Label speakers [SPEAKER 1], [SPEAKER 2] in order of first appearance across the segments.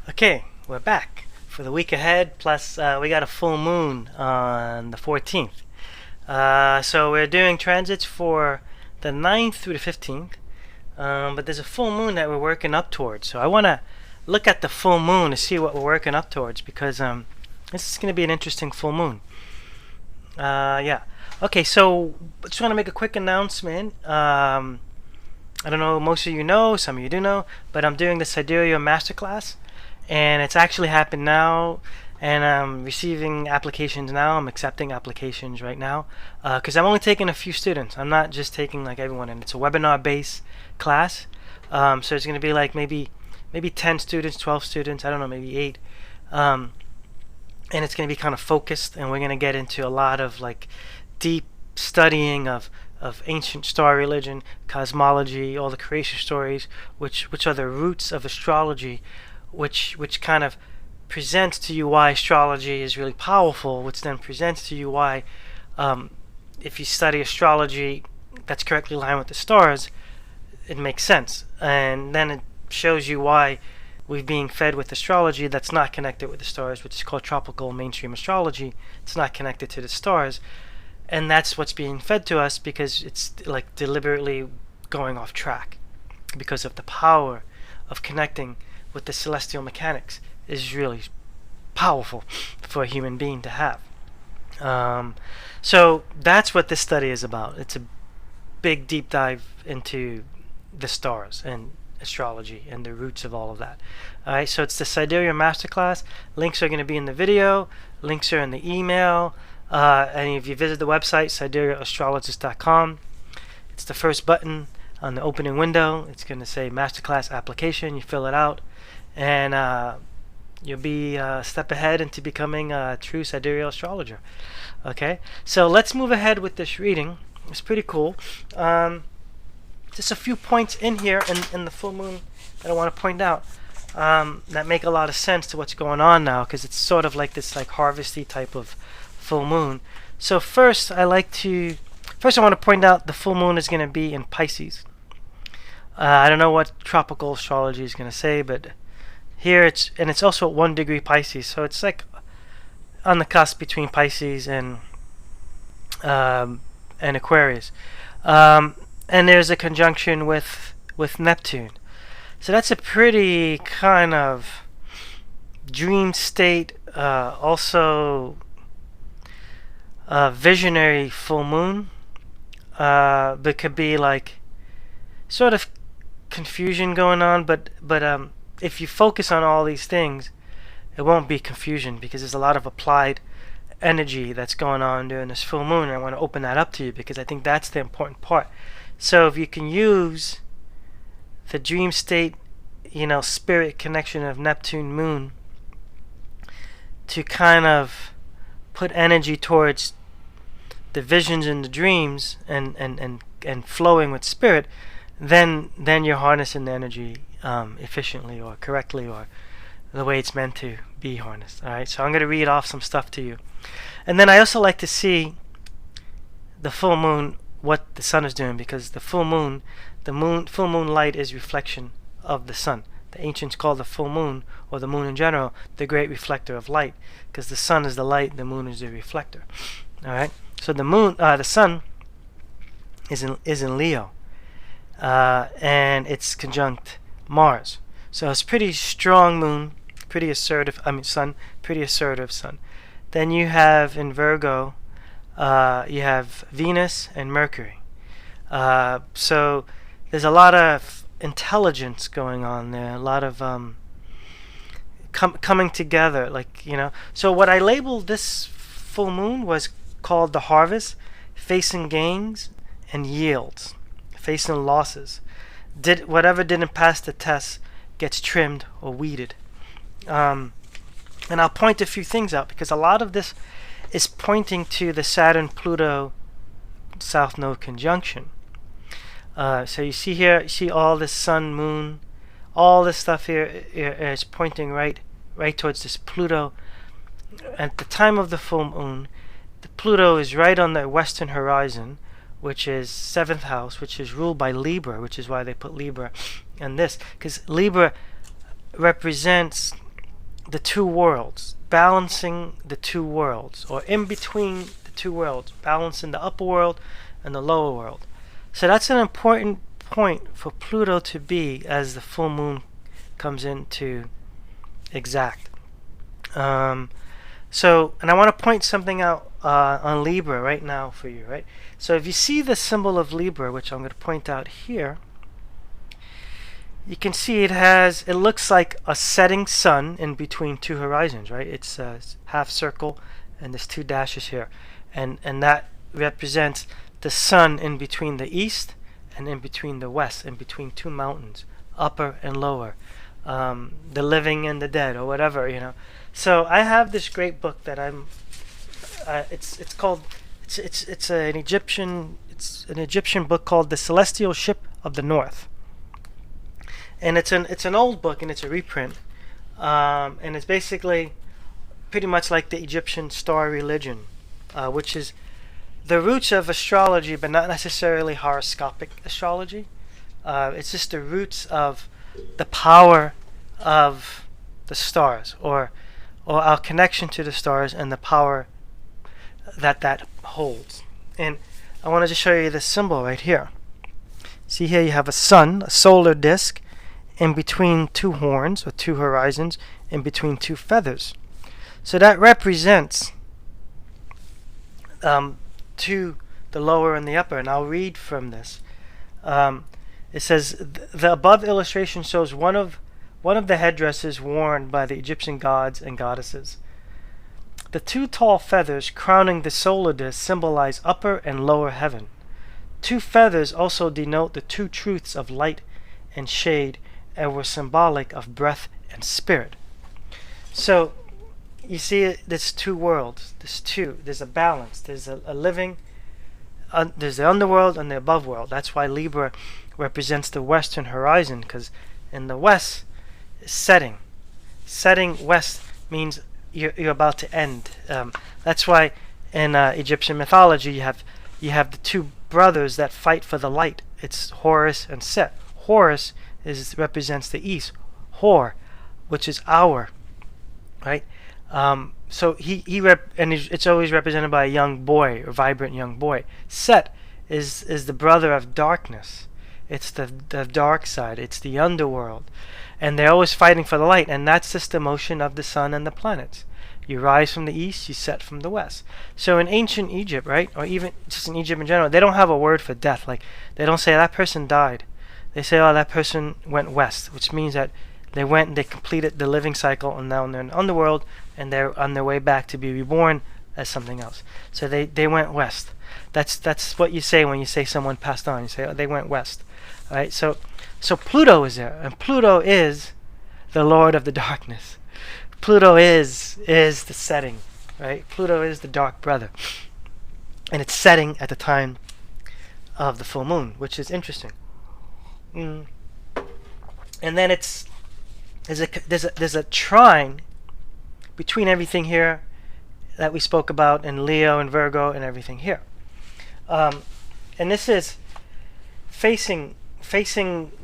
[SPEAKER 1] Okay, we're back for the week ahead. Plus, we got a full moon on the 14th. So we're doing transits for the 9th through the 15th. But there's a full moon that we're working up towards. So I want to look at the full moon to see what we're working up towards because this is going to be an interesting full moon. Yeah. Okay, so I just want to make a quick announcement. I don't know, most of you know, some of you do know, but I'm doing the Sidereal Masterclass. And it's actually happened now, and I'm receiving applications now. I'm accepting applications right now because I'm only taking a few students. I'm not just taking like everyone, and it's a webinar-based class. So it's going to be like maybe 10 students, 12 students, I don't know, maybe 8. And it's going to be kind of focused, and we're going to get into a lot of like deep studying of ancient star religion, cosmology, all the creation stories, which are the roots of astrology, which kind of presents to you why astrology is really powerful, which then presents to you why if you study astrology that's correctly aligned with the stars, it makes sense. And then it shows you why we're being fed with astrology that's not connected with the stars, which is called tropical mainstream astrology. It's not connected to the stars. And that's what's being fed to us because it's like deliberately going off track because of the power of connecting with the celestial mechanics is really powerful for a human being to have. So that's what this study is about. It's a big deep dive into the stars and astrology and the roots of all of that. Alright, so it's the Sidereal Masterclass. Links are going to be in the video. Links are in the email. And if you visit the website, siderealastrologist.com, it's the first button on the opening window. It's going to say Masterclass Application. You fill it out, and you'll be a step ahead into becoming a true sidereal astrologer. Okay, so let's move ahead with this reading. It's pretty cool. Just a few points in here in the full moon that I want to point out that make a lot of sense to what's going on now, because it's sort of like this like harvesty type of full moon. So first I want to point out the full moon is going to be in Pisces. I don't know what tropical astrology is going to say, but here it's also at 1 degree Pisces, so it's like on the cusp between Pisces and Aquarius. And there's a conjunction with Neptune. So that's a pretty kind of dream state, also visionary full moon. But could be like sort of confusion going on, but if you focus on all these things, it won't be confusion because there's a lot of applied energy that's going on during this full moon, and I want to open that up to you because I think that's the important part. So if you can use the dream state, spirit connection of Neptune moon to kind of put energy towards the visions and the dreams and flowing with spirit, then you're harnessing the energy efficiently or correctly or the way it's meant to be harnessed. Alright, so I'm going to read off some stuff to you. And then I also like to see the full moon, what the sun is doing, because the full moon light is reflection of the sun. The ancients call the full moon, or the moon in general, the great reflector of light, because the sun is the light, the moon is the reflector. Alright, so the sun is in Leo, and it's conjunct Mars. So it's pretty strong moon, pretty assertive. Sun, pretty assertive sun. Then you have in Virgo, you have Venus and Mercury. So there's a lot of intelligence going on there, a lot of coming together, So what I labeled this full moon was called the harvest, facing gains and yields, facing losses. Whatever didn't pass the test gets trimmed or weeded. And I'll point a few things out because a lot of this is pointing to the Saturn-Pluto South Node conjunction. So you see here, you see all this sun, moon, all this stuff here is pointing right towards this Pluto. At the time of the full moon, the Pluto is right on the western horizon, which is 7th house, which is ruled by Libra, which is why they put Libra in this, because Libra represents the two worlds, balancing the two worlds, or in between the two worlds, balancing the upper world and the lower world. So that's an important point for Pluto to be as the full moon comes into exact. And I want to point something out on Libra right now for you, right? So if you see the symbol of Libra, which I'm going to point out here, you can see it looks like a setting sun in between two horizons, right? It's a half circle and there's two dashes here. And that represents the sun in between the east and in between the west, in between two mountains, upper and lower, the living and the dead, or whatever, you know. So I have this great book that it's an Egyptian book called The Celestial Ship of the North. And it's an old book, and it's a reprint, and it's basically pretty much like the Egyptian star religion, which is the roots of astrology, but not necessarily horoscopic astrology. It's just the roots of the power of the stars, or our connection to the stars and the power that holds. And I want to just show you this symbol right here. See here, you have a sun, a solar disk, in between two horns, or two horizons, in between two feathers. So that represents to the lower and the upper. And I'll read from this. It says, the above illustration shows one of the headdresses worn by the Egyptian gods and goddesses. The two tall feathers crowning the solar disk symbolize upper and lower heaven. Two feathers also denote the two truths of light and shade, and were symbolic of breath and spirit. So you see, there's two worlds. There's a balance. There's a living. There's the underworld and the above world. That's why Libra represents the western horizon, because in the west, setting west means you're about to end. That's why in Egyptian mythology you have the two brothers that fight for the light. It's Horus and Set. Horus represents the east. Hor, which is hour, right? So it's always represented by a young boy, or vibrant young boy. Set is the brother of darkness. It's the dark side. It's the underworld, and they're always fighting for the light. And that's just the motion of the sun and the planets. You rise from the east, you set from the west. So in ancient Egypt, right, or even just in Egypt in general, they don't have a word for death. Like, they don't say that person died. They say, oh, that person went west, which means that they went and they completed the living cycle, and now they're in the underworld, and they're on their way back to be reborn as something else. So they went west. That's what you say when you say someone passed on. You say, oh, they went west. All right. So Pluto is there, and Pluto is the Lord of the darkness. Pluto is the setting, right? Pluto is the dark brother, and it's setting at the time of the full moon, which is interesting. And then there's a trine between everything here that we spoke about in Leo and Virgo and everything here, and this is facing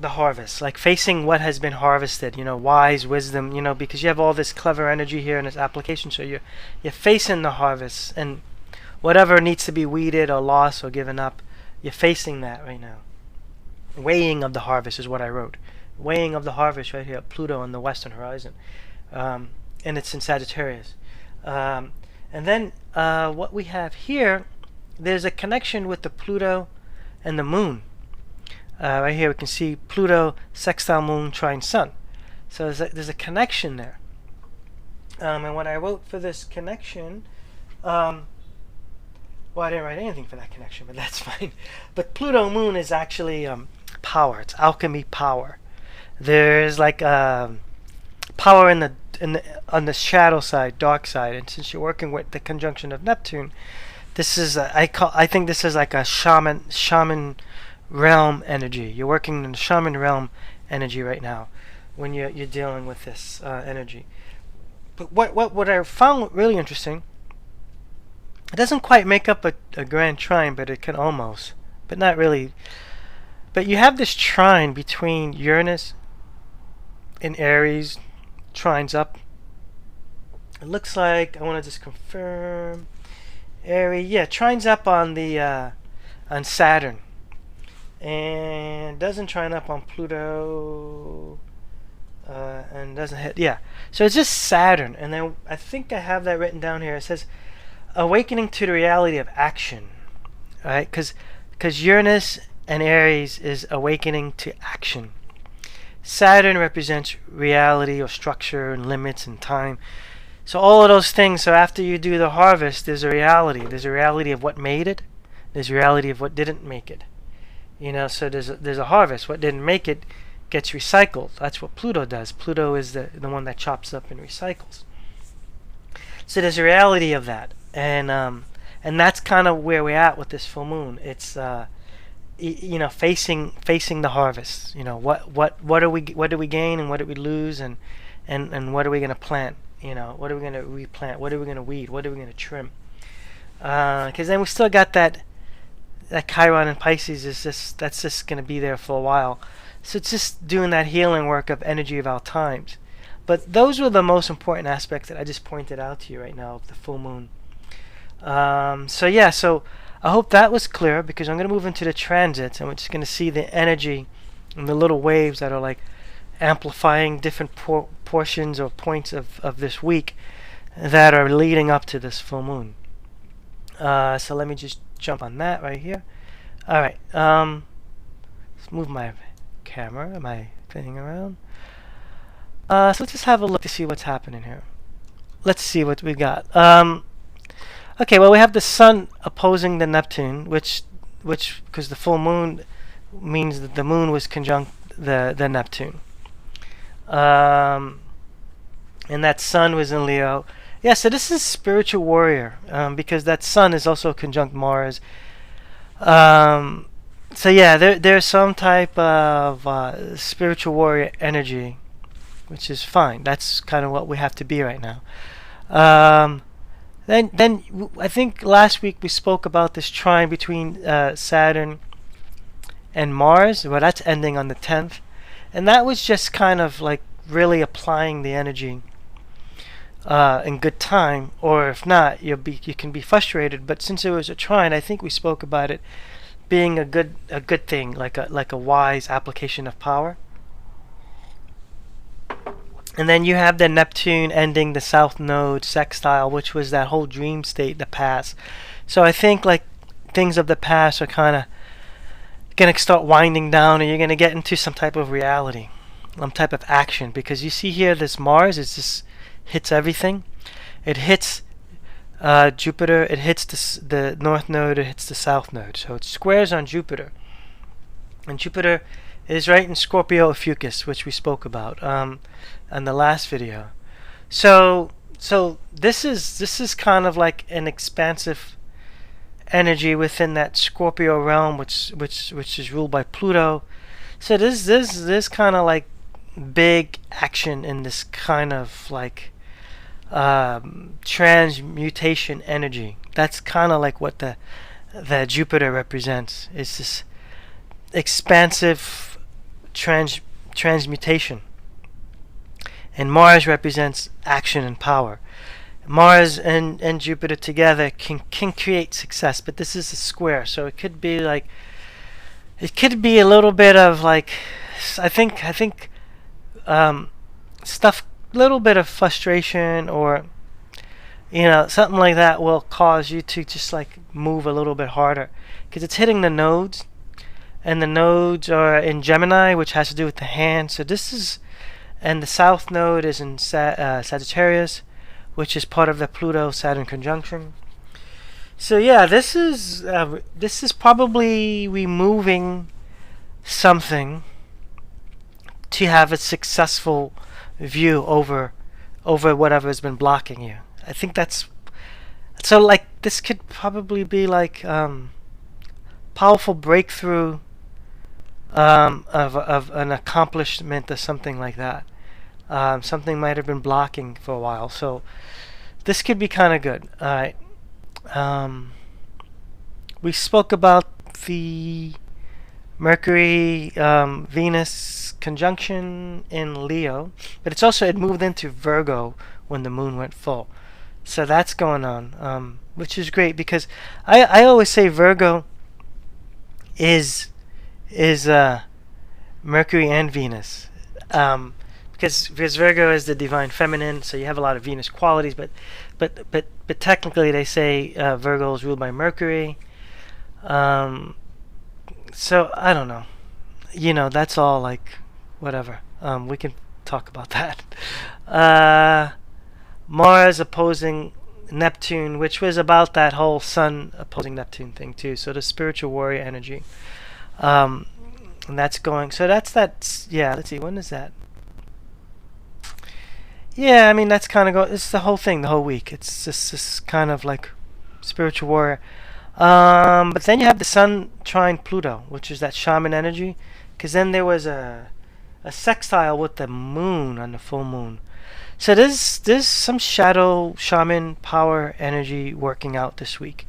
[SPEAKER 1] the harvest, like facing what has been harvested, wise wisdom, because you have all this clever energy here in this application. So you're facing the harvest, and whatever needs to be weeded or lost or given up, you're facing that right now. Weighing of the harvest is what I wrote. Weighing of the harvest right here, Pluto on the western horizon, and it's in Sagittarius. And then what we have here, there's a connection with the Pluto and the moon. Right here we can see Pluto, sextile moon, trine sun. So there's a connection there. And when I wrote for this connection, well, I didn't write anything for that connection, but that's fine. But Pluto moon is actually power. It's alchemy power. There's like power on the shadow side, dark side, and since you're working with the conjunction of Neptune, this is I think this is like a shaman realm energy. You're working in the shaman realm energy right now when you're dealing with this energy. But what I found really interesting, it doesn't quite make up a grand trine, but it can almost, but not really. But you have this trine between Uranus in Aries, trines up It looks like, I want to just confirm. Aries, yeah, trines up on the on Saturn, and doesn't trine up on Pluto, and doesn't hit. Yeah, so it's just Saturn, and then I think I have that written down here. It says awakening to the reality of action, right? Because Uranus and Aries is awakening to action. Saturn represents reality or structure and limits and time. So all of those things. So after you do the harvest, there's a reality. There's a reality of what made it. There's a reality of what didn't make it. So there's a harvest. What didn't make it gets recycled. That's what Pluto does. Pluto is the one that chops up and recycles. So there's a reality of that, and that's kind of where we're at with this full moon. It's facing the harvest. What do we gain and what do we lose, and what are we going to plant? What are we going to replant? What are we going to weed? What are we going to trim? Because then we still got that Chiron in Pisces that's just going to be there for a while. So it's just doing that healing work of energy of our times. But those were the most important aspects that I just pointed out to you right now of the full moon. So I hope that was clear, because I'm going to move into the transits, and we're just going to see the energy and the little waves that are like amplifying different portions or points of this week that are leading up to this full moon. So let me just jump on that right here. All right. Let's move my camera, my thing around. So let's just have a look to see what's happening here. Let's see what we got. Okay, well, we have the Sun opposing the Neptune, which because the full moon means that the moon was conjunct the Neptune. And that Sun was in Leo. Yeah, so this is spiritual warrior, because that Sun is also conjunct Mars. So yeah, there's some type of spiritual warrior energy, which is fine. That's kind of what we have to be right now. Then I think last week we spoke about this trine between Saturn and Mars. Well, that's ending on the 10th, and that was just kind of like really applying the energy in good time. Or if not, you can be frustrated. But since it was a trine, I think we spoke about it being a good thing, like a wise application of power. And then you have the Neptune ending the South Node sextile, which was that whole dream state, the past. So I think like things of the past are kind of going to start winding down, and you're going to get into some type of reality, some type of action. Because you see here, this Mars, it just hits everything. It hits Jupiter, it hits the North Node, it hits the South Node. So it squares on Jupiter. And Jupiter is right in Scorpio Ophiuchus, which we spoke about on the last video. So this is kind of like an expansive energy within that Scorpio realm, which is ruled by Pluto. So this kind of like big action in this kind of like transmutation energy. That's kind of like what the Jupiter represents. It's this expansive transmutation, and Mars represents action and power. Mars and Jupiter together can create success, but this is a square, so it could be a little bit of like I think stuff, little bit of frustration, or something like that will cause you to just like move a little bit harder, because it's hitting the nodes. And the nodes are in Gemini, which has to do with the hand. So and the South Node is in Sagittarius, which is part of the Pluto-Saturn conjunction. So yeah, this is probably removing something to have a successful view over whatever has been blocking you. I think that's so. Like this could probably be like powerful breakthrough of an accomplishment or something like that. Something might have been blocking for a while, so this could be kind of good. All right. We spoke about the Mercury, Venus conjunction in Leo, but it moved into Virgo when the moon went full. So that's going on, which is great because I always say Virgo is Mercury and Venus, because Virgo is the divine feminine, so you have a lot of Venus qualities, but technically they say Virgo is ruled by Mercury. So I don't know. That's all like whatever. We can talk about that. Mars opposing Neptune, which was about that whole Sun opposing Neptune thing too. So the spiritual warrior energy, and that's going. So that's yeah. Let's see. When is that? Yeah, I mean that's kind of It's the whole thing, the whole week. It's just this kind of like spiritual warrior. But then you have the Sun trine Pluto, which is that shaman energy. Because then there was a sextile with the moon on the full moon. So there's some shadow shaman power energy working out this week,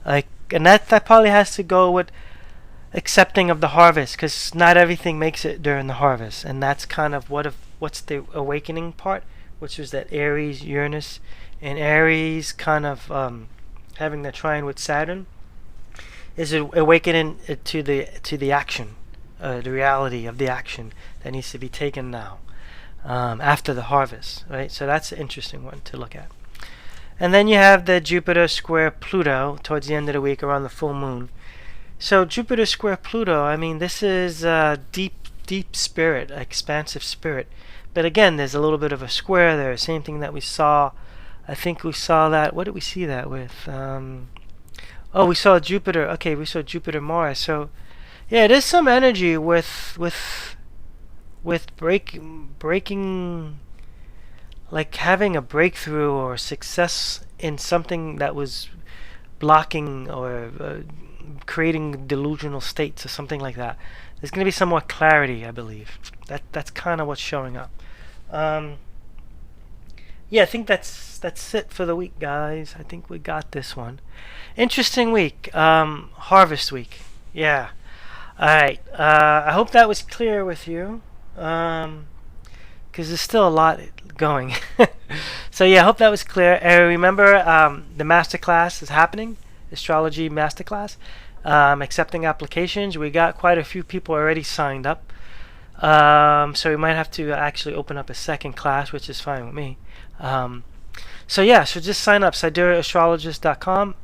[SPEAKER 1] and that probably has to go with accepting of the harvest, because not everything makes it during the harvest, and that's kind of what's the awakening part, which was that Aries Uranus, and Aries kind of having the trine with Saturn is awakening to the action, the reality of the action that needs to be taken now. After the harvest, right? So that's an interesting one to look at. And then you have the Jupiter square Pluto towards the end of the week around the full moon. So Jupiter square Pluto, I mean, this is deep spirit, expansive spirit. But again, there's a little bit of a square there. Same thing that we saw. I think we saw that. What did we see that with? We saw Jupiter. Okay, we saw Jupiter Mars. So yeah, there's some energy with breaking, like having a breakthrough or success in something that was blocking or creating delusional states or something like that. There's going to be some more clarity, I believe. That's kind of what's showing up. Yeah, I think that's it for the week, guys. I think we got this one. Interesting week. Harvest week. Yeah. All right. I hope that was clear with you. Because there's still a lot going. So yeah, I hope that was clear. Remember, the masterclass is happening, astrology masterclass. Accepting applications. We got quite a few people already signed up. So we might have to actually open up a second class, which is fine with me. So yeah, so just sign up, siderealastrologist.com.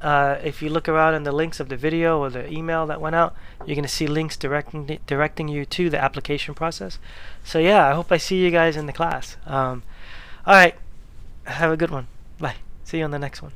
[SPEAKER 1] If you look around in the links of the video or the email that went out, you're going to see links directing you to the application process. So yeah, I hope I see you guys in the class. All right, have a good one. Bye. See you on the next one.